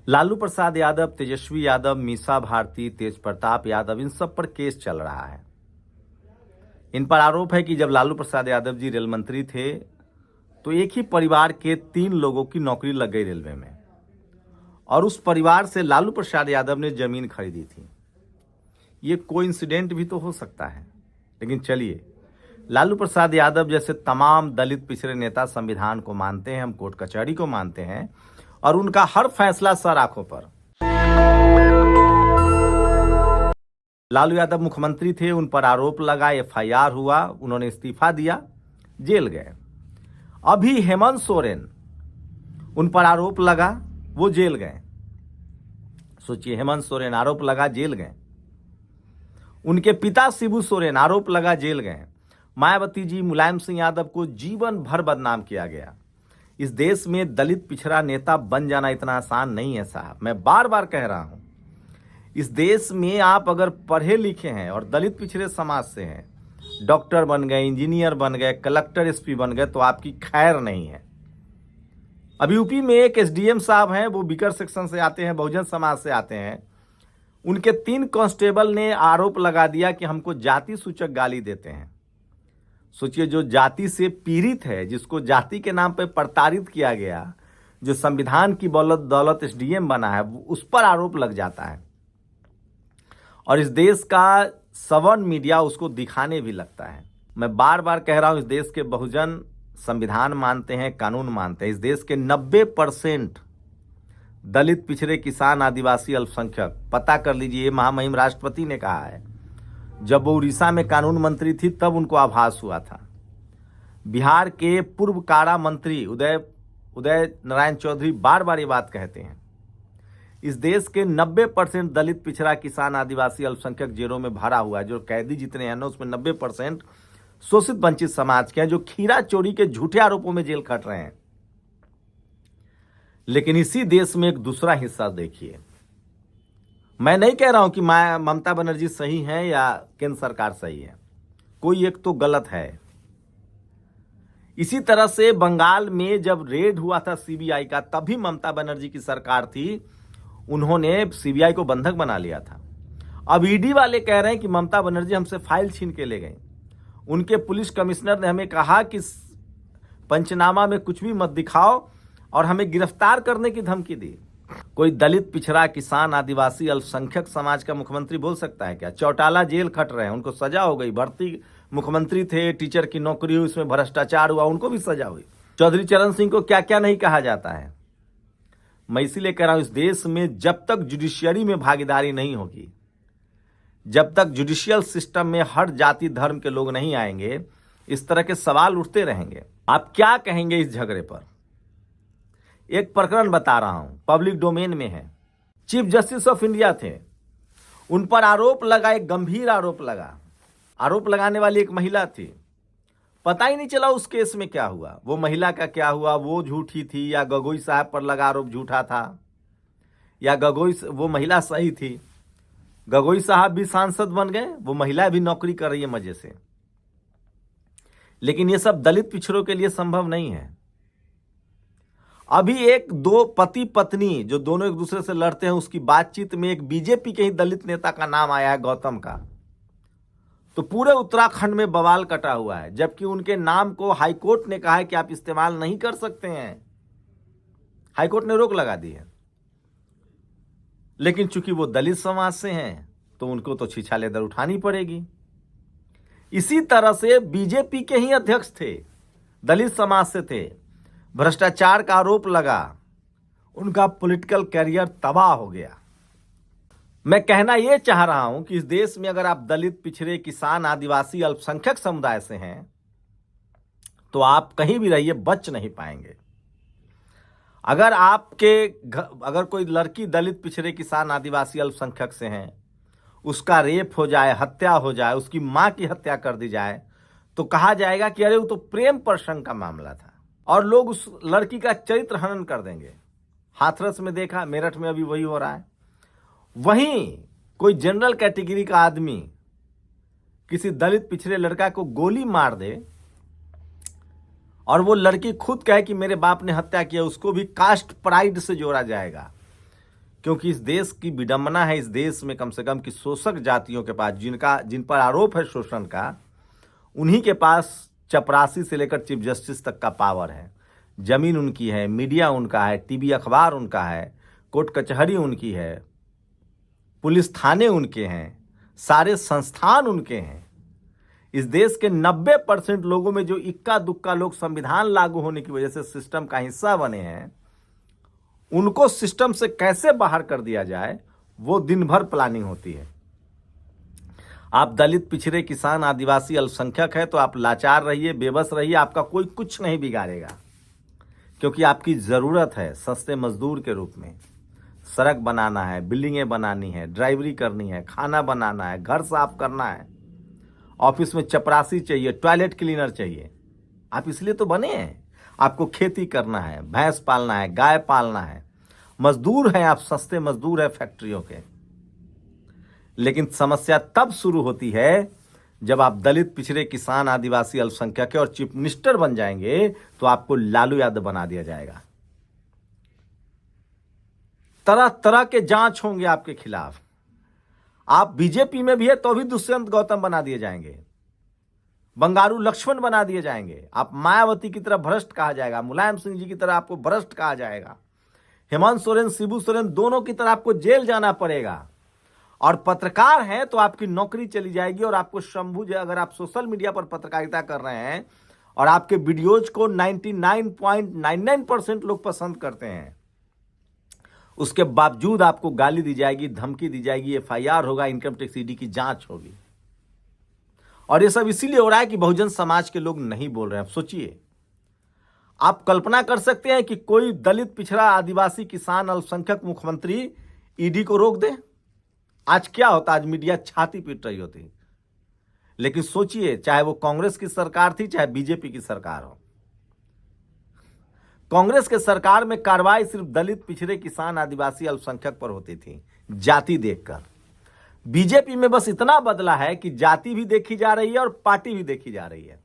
लालू प्रसाद यादव, तेजस्वी यादव, मीसा भारती, तेज प्रताप यादव, इन सब पर केस चल रहा है। इन पर आरोप है कि जब लालू प्रसाद यादव जी रेल मंत्री थे तो एक ही परिवार के 3 लोगों की नौकरी लग गई रेलवे में, और उस परिवार से लालू प्रसाद यादव ने जमीन खरीदी थी। ये कोइंसिडेंट भी तो हो सकता है, लेकिन चलिए, लालू प्रसाद यादव जैसे तमाम दलित पिछड़े नेता संविधान को मानते हैं, हम कोर्ट कचहरी को मानते हैं, और उनका हर फैसला सर आंखों पर। लालू यादव मुख्यमंत्री थे, उन पर आरोप लगा, FIR हुआ, उन्होंने इस्तीफा दिया, जेल गए। अभी हेमंत सोरेन, उन पर आरोप लगा, वो जेल गए। सोचिए, हेमंत सोरेन आरोप लगा, जेल गए। उनके पिता शिबू सोरेन आरोप लगा, जेल गए। मायावती जी, मुलायम सिंह यादव को जीवन भर बदनाम किया गया। इस देश में दलित पिछड़ा नेता बन जाना इतना आसान नहीं है साहब, मैं बार बार कह रहा हूं। इस देश में आप अगर पढ़े लिखे हैं और दलित पिछड़े समाज से हैं, डॉक्टर बन गए, इंजीनियर बन गए, कलेक्टर, SP बन गए, तो आपकी खैर नहीं है। अभी यूपी में एक SDM साहब हैं, वो बिकर सेक्शन से आते हैं, बहुजन समाज से आते हैं। उनके 3 कांस्टेबल ने आरोप लगा दिया कि हमको जाति सूचक गाली देते हैं। सोचिए, जो जाति से पीड़ित है, जिसको जाति के नाम पर प्रताड़ित किया गया, जो संविधान की दौलत SDM बना है, उस पर आरोप लग जाता है, और इस देश का सवर्ण मीडिया उसको दिखाने भी लगता है। मैं बार बार कह रहा हूं, इस देश के बहुजन संविधान मानते हैं, कानून मानते हैं। इस देश के 90% दलित, पिछड़े, किसान, आदिवासी, अल्पसंख्यक, पता कर लीजिए, ये महामहिम राष्ट्रपति ने कहा है। जब वो उड़ीसा में कानून मंत्री थी तब उनको आभास हुआ था। बिहार के पूर्व कारा मंत्री उदय नारायण चौधरी बार बार ये बात कहते हैं। इस देश के 90% दलित, पिछड़ा, किसान, आदिवासी, अल्पसंख्यक जेलों में भरा हुआ है। जो कैदी जितने हैं ना, उसमें 90% शोषित वंचित समाज के हैं, जो खीरा चोरी के झूठे आरोपों में जेल खट रहे हैं। लेकिन इसी देश में एक दूसरा हिस्सा देखिए। मैं नहीं कह रहा हूं कि ममता बनर्जी सही है या केंद्र सरकार सही है, कोई एक तो गलत है। इसी तरह से बंगाल में जब रेड हुआ था CBI का, तभी ममता बनर्जी की सरकार थी, उन्होंने CBI को बंधक बना लिया था। अब ED वाले कह रहे हैं कि ममता बनर्जी हमसे फाइल छीन के ले गई। उनके पुलिस कमिश्नर ने हमें कहा कि पंचनामा में कुछ भी मत दिखाओ, और हमें गिरफ्तार करने की धमकी दी। कोई दलित, पिछड़ा, किसान, आदिवासी, अल्पसंख्यक समाज का मुख्यमंत्री बोल सकता है क्या? चौटाला जेल खट रहे हैं, उनको सजा हो गई। भर्ती मुख्यमंत्री थे, टीचर की नौकरी हुई, उसमें भ्रष्टाचार हुआ, उनको भी सजा हुई। चौधरी चरण सिंह को क्या क्या नहीं कहा जाता है। मैं इसीलिए कह रहा हूं, इस देश में जब तक जुडिशियरी में भागीदारी नहीं होगी, जब तक जुडिशियल सिस्टम में हर जाति धर्म के लोग नहीं आएंगे, इस तरह के सवाल उठते रहेंगे। आप क्या कहेंगे इस झगड़े पर? एक प्रकरण बता रहा हूं, पब्लिक डोमेन में है। चीफ जस्टिस ऑफ इंडिया थे, उन पर आरोप लगा, एक गंभीर आरोप लगा। आरोप लगाने वाली एक महिला थी, पता ही नहीं चला उस केस में क्या हुआ, वो महिला का क्या हुआ, वो झूठी थी या गगोई साहब पर लगा आरोप झूठा था, या वो महिला सही थी। गगोई साहब भी सांसद बन गए, वो महिला भी नौकरी कर रही है मजे से। लेकिन ये सब दलित पिछड़ों के लिए संभव नहीं है। अभी एक दो पति पत्नी जो दोनों एक दूसरे से लड़ते हैं, उसकी बातचीत में एक बीजेपी के ही दलित नेता का नाम आया है, गौतम का। तो पूरे उत्तराखंड में बवाल कटा हुआ है, जबकि उनके नाम को हाईकोर्ट ने कहा है कि आप इस्तेमाल नहीं कर सकते हैं। हाईकोर्ट ने रोक लगा दी है। लेकिन चूंकि वो दलित समाज से हैं, तो उनको तो छिछालेदर उठानी पड़ेगी। इसी तरह से बीजेपी के ही अध्यक्ष थे, दलित समाज से थे, भ्रष्टाचार का आरोप लगा, उनका पॉलिटिकल कैरियर तबाह हो गया। मैं कहना यह चाह रहा हूं कि इस देश में अगर आप दलित, पिछड़े, किसान, आदिवासी, अल्पसंख्यक समुदाय से हैं, तो आप कहीं भी रहिए, बच नहीं पाएंगे। अगर कोई लड़की दलित, पिछड़े, किसान, आदिवासी, अल्पसंख्यक से हैं, उसका रेप हो जाए, हत्या हो जाए, उसकी मां की हत्या कर दी जाए, तो कहा जाएगा कि अरे वो तो प्रेम प्रसंग का मामला था, और लोग उस लड़की का चरित्र हनन कर देंगे। हाथरस में देखा, मेरठ में अभी वही हो रहा है। वहीं कोई जनरल कैटेगरी का आदमी किसी दलित, पिछड़े लड़का को गोली मार दे, और वो लड़की खुद कहे कि मेरे बाप ने हत्या किया, उसको भी कास्ट प्राइड से जोड़ा जाएगा क्योंकि इस देश की विडंबना है, इस देश में कम से कम कि शोषक जातियों के पास जिन पर आरोप है शोषण का, उन्हीं के पास चपरासी से लेकर चीफ जस्टिस तक का पावर है। जमीन उनकी है, मीडिया उनका है, टीवी अखबार उनका है, कोर्ट कचहरी उनकी है, पुलिस थाने उनके हैं, सारे संस्थान उनके हैं। इस देश के 90% लोगों में जो इक्का दुक्का लोग संविधान लागू होने की वजह से सिस्टम का हिस्सा बने हैं, उनको सिस्टम से कैसे बाहर कर दिया जाए, वो दिन भर प्लानिंग होती है। आप दलित, पिछड़े, किसान, आदिवासी, अल्पसंख्यक है तो आप लाचार रहिए, बेबस रहिए, आपका कोई कुछ नहीं बिगाड़ेगा, क्योंकि आपकी ज़रूरत है सस्ते मजदूर के रूप में। सड़क बनाना है, बिल्डिंगें बनानी है, ड्राइवरी करनी है, खाना बनाना है, घर साफ करना है, ऑफिस में चपरासी चाहिए, टॉयलेट क्लीनर चाहिए। आप इसलिए तो बने हैं। आपको खेती करना है, भैंस पालना है, गाय पालना है, मजदूर हैं आप, सस्ते मजदूर हैं फैक्ट्रियों के। लेकिन समस्या तब शुरू होती है जब आप दलित, पिछड़े, किसान, आदिवासी, अल्पसंख्यक के और चीफ मिनिस्टर बन जाएंगे तो आपको लालू यादव बना दिया जाएगा। तरह तरह के जांच होंगे आपके खिलाफ। आप बीजेपी में भी है तो भी दुष्यंत गौतम बना दिए जाएंगे, बंगारू लक्ष्मण बना दिए जाएंगे। आप मायावती की तरह भ्रष्ट कहा जाएगा, मुलायम सिंह जी की तरह आपको भ्रष्ट कहा जाएगा, हेमंत सोरेन, शिबू सोरेन दोनों की तरह आपको जेल जाना पड़ेगा। और पत्रकार हैं तो आपकी नौकरी चली जाएगी। और आपको शंभू, अगर आप सोशल मीडिया पर पत्रकारिता कर रहे हैं और आपके वीडियोज को 99.99% लोग पसंद करते हैं, उसके बावजूद आपको गाली दी जाएगी, धमकी दी जाएगी, FIR होगा, इनकम टैक्स ईडी की जांच होगी। और ये सब इसीलिए हो रहा है कि बहुजन समाज के लोग नहीं बोल रहे हैं। आप सोचिए, आप कल्पना कर सकते हैं कि कोई दलित, पिछड़ा, आदिवासी, किसान, अल्पसंख्यक मुख्यमंत्री ईडी को रोक दे? आज क्या होता? आज मीडिया छाती पीट रही होती। लेकिन सोचिए, चाहे वो कांग्रेस की सरकार थी, चाहे बीजेपी की सरकार हो, कांग्रेस के सरकार में कार्रवाई सिर्फ दलित, पिछड़े, किसान, आदिवासी, अल्पसंख्यक पर होती थी, जाति देखकर। बीजेपी में बस इतना बदला है कि जाति भी देखी जा रही है और पार्टी भी देखी जा रही है।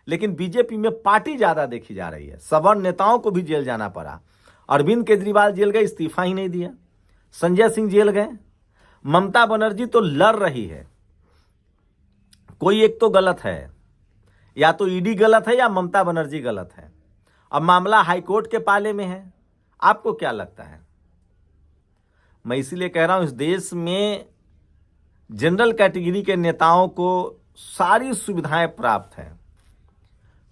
लेकिन बीजेपी में पार्टी ज्यादा देखी जा रही है। सवर्ण नेताओं को भी जेल जाना पड़ा। अरविंद केजरीवाल जेल गए, इस्तीफा ही नहीं दिया। संजय सिंह जेल गए। ममता बनर्जी तो लड़ रही है। कोई एक तो गलत है, या तो ईडी गलत है या ममता बनर्जी गलत है। अब मामला हाईकोर्ट के पाले में है। आपको क्या लगता है? मैं इसीलिए कह रहा हूं, इस देश में जनरल कैटेगरी के नेताओं को सारी सुविधाएं प्राप्त हैं।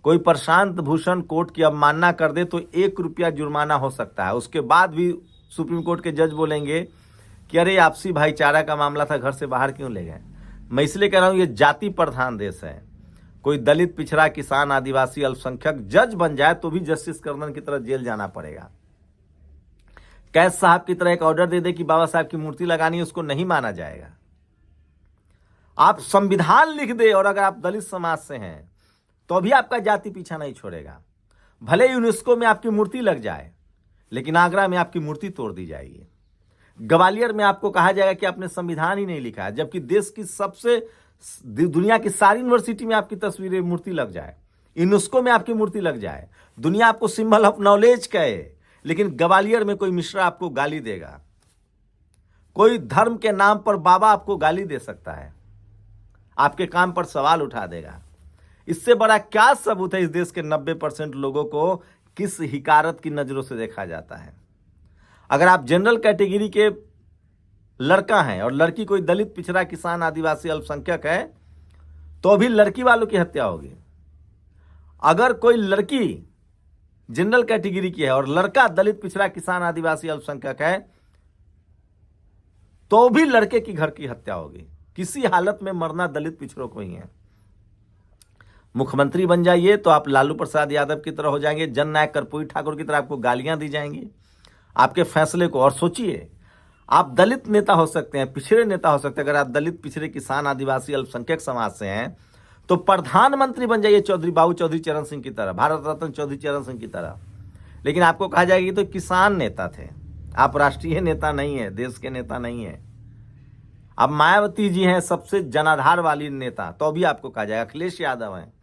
कोई प्रशांत भूषण कोर्ट की अवमानना कर दे तो 1 रुपया जुर्माना हो सकता है। उसके बाद भी सुप्रीम कोर्ट के जज बोलेंगे कि अरे आपसी भाईचारा का मामला था, घर से बाहर क्यों ले गए। मैं इसलिए कह रहा हूं, ये जाति प्रधान देश है। कोई दलित, पिछड़ा, किसान, आदिवासी, अल्पसंख्यक जज बन जाए तो भी जस्टिस कर्दन की तरह जेल जाना पड़ेगा। कैस साहब की तरह एक ऑर्डर दे दे कि बाबा साहब की मूर्ति लगानी है, उसको नहीं माना जाएगा। आप संविधान लिख दे और अगर आप दलित समाज से हैं तो भी आपका जाति पीछा नहीं छोड़ेगा। भले यूनेस्को में आपकी मूर्ति लग जाए, लेकिन आगरा में आपकी मूर्ति तोड़ दी जाएगी। ग्वालियर में आपको कहा जाएगा कि आपने संविधान ही नहीं लिखा है, जबकि देश की दुनिया की सारी यूनिवर्सिटी में आपकी तस्वीरें, मूर्ति लग जाए, यूनेस्को में आपकी मूर्ति लग जाए, दुनिया आपको सिंबल ऑफ नॉलेज कहे, लेकिन ग्वालियर में कोई मिश्रा आपको गाली देगा। कोई धर्म के नाम पर बाबा आपको गाली दे सकता है, आपके काम पर सवाल उठा देगा। इससे बड़ा क्या सबूत है इस देश के 90% लोगों को किस हिकारत की नजरों से देखा जाता है। अगर आप जनरल कैटेगरी के लड़का हैं और लड़की कोई दलित, पिछड़ा, किसान, आदिवासी, अल्पसंख्यक है तो भी लड़की वालों की हत्या होगी। अगर कोई लड़की जनरल कैटेगरी की है और लड़का दलित, पिछड़ा, किसान, आदिवासी, अल्पसंख्यक है तो भी लड़के की घर की हत्या होगी। किसी हालत में मरना दलित, पिछड़ों को ही है। मुख्यमंत्री बन जाइए तो आप लालू प्रसाद यादव की तरह हो जाएंगे, जननायक कर्पूरी ठाकुर की तरह आपको गालियां दी जाएंगी आपके फैसले को। और सोचिए, आप दलित नेता हो सकते हैं, पिछड़े नेता हो सकते हैं। अगर आप दलित, पिछड़े, किसान, आदिवासी, अल्पसंख्यक समाज से हैं तो प्रधानमंत्री बन जाइए चौधरी बाबू चौधरी चरण सिंह की तरह, भारत रत्न चौधरी चरण सिंह की तरह। लेकिन आपको कहा जाएगा कि तो किसान नेता थे, आप राष्ट्रीय नेता नहीं है, देश के नेता नहीं है। अब मायावती जी हैं सबसे जनाधार वाली नेता, तो भी आपको कहा जाएगा। अखिलेश यादव हैं,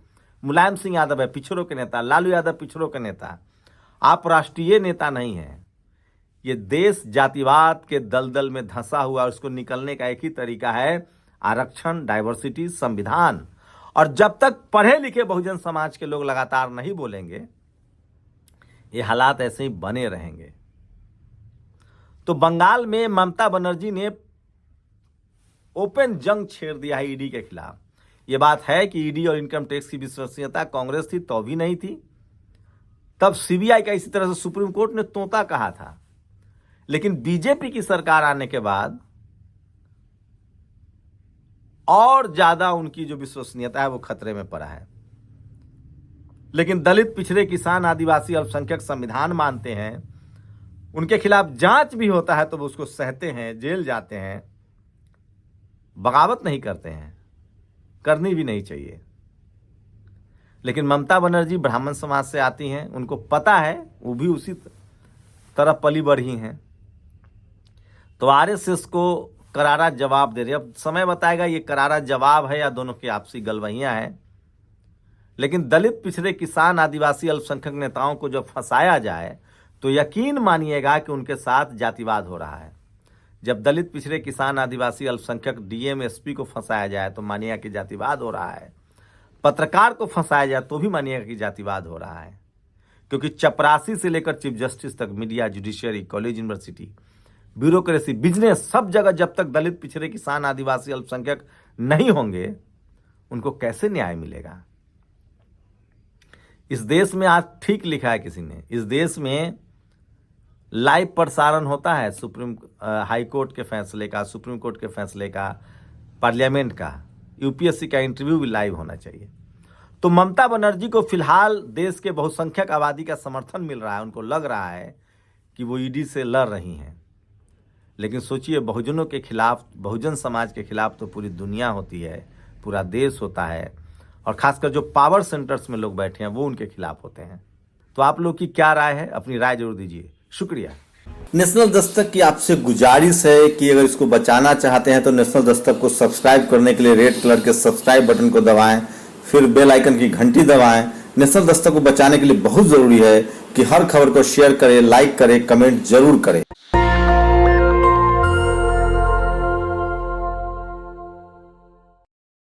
मुलायम सिंह यादव है पिछड़ों के नेता, लालू यादव पिछड़ों के नेता, आप राष्ट्रीय नेता नहीं हैं। ये देश जातिवाद के दलदल में धंसा हुआ, उसको निकलने का एक ही तरीका है आरक्षण, डाइवर्सिटी, संविधान। और जब तक पढ़े लिखे बहुजन समाज के लोग लगातार नहीं बोलेंगे, ये हालात ऐसे ही बने रहेंगे। तो बंगाल में ममता बनर्जी ने ओपन जंग छेड़ दिया है ईडी के खिलाफ। यह बात है कि ईडी और इनकम टैक्स की विश्वसनीयता कांग्रेस थी तो भी नहीं थी, तब सीबीआई का इसी तरह से सुप्रीम कोर्ट ने तोता कहा था। लेकिन बीजेपी की सरकार आने के बाद और ज्यादा उनकी जो विश्वसनीयता है वो खतरे में पड़ा है। लेकिन दलित, पिछड़े, किसान, आदिवासी, अल्पसंख्यक संविधान मानते हैं, उनके खिलाफ जांच भी होता है तो वो उसको सहते हैं, जेल जाते हैं, बगावत नहीं करते हैं, करनी भी नहीं चाहिए। लेकिन ममता बनर्जी ब्राह्मण समाज से आती हैं, उनको पता है, वो भी उसी तरह पली बढ़ी हैं, तो आरएसएस को करारा जवाब दे रही है। अब समय बताएगा ये करारा जवाब है या दोनों की आपसी गलवहियां हैं। लेकिन दलित, पिछड़े, किसान, आदिवासी, अल्पसंख्यक नेताओं को जब फंसाया जाए तो यकीन मानिएगा कि उनके साथ जातिवाद हो रहा है। जब दलित, पिछड़े, किसान, आदिवासी, अल्पसंख्यक, डीएम, एसपी को फंसाया जाए तो मानिएगा कि जातिवाद हो रहा है। पत्रकार को फंसाया जाए तो भी मानिएगा कि जातिवाद हो रहा है। क्योंकि चपरासी से लेकर चीफ जस्टिस तक, media, judiciary, college, university, bureaucracy, business, सब जगह जब तक दलित, पिछड़े, किसान, आदिवासी, अल्पसंख्यक नहीं होंगे, उनको कैसे न्याय मिलेगा। इस देश में आज ठीक लिखा है किसी ने, इस देश में लाइव प्रसारण होता है सुप्रीम हाई कोर्ट के फैसले का, सुप्रीम कोर्ट के फैसले का, पार्लियामेंट का, यूपीएससी का इंटरव्यू भी लाइव होना चाहिए। तो ममता बनर्जी को फिलहाल देश के बहुसंख्यक आबादी का समर्थन मिल रहा है, उनको लग रहा है कि वो ईडी से लड़ रही हैं। लेकिन सोचिए, बहुजनों के खिलाफ, बहुजन समाज के खिलाफ तो पूरी दुनिया होती है, पूरा देश होता है, और खासकर जो पावर सेंटर्स में लोग बैठे हैं वो उनके खिलाफ होते हैं। तो आप लोग की क्या राय है, अपनी राय जरूर दीजिए। शुक्रिया। नेशनल दस्तक की आपसे गुजारिश है कि अगर इसको बचाना चाहते हैं तो नेशनल दस्तक को सब्सक्राइब करने के लिए रेड कलर के सब्सक्राइब बटन को दबाएं, फिर बेल आइकन की घंटी दबाएं। नेशनल दस्तक को बचाने के लिए बहुत जरूरी है कि हर खबर को शेयर करें, लाइक करें, कमेंट जरूर करें।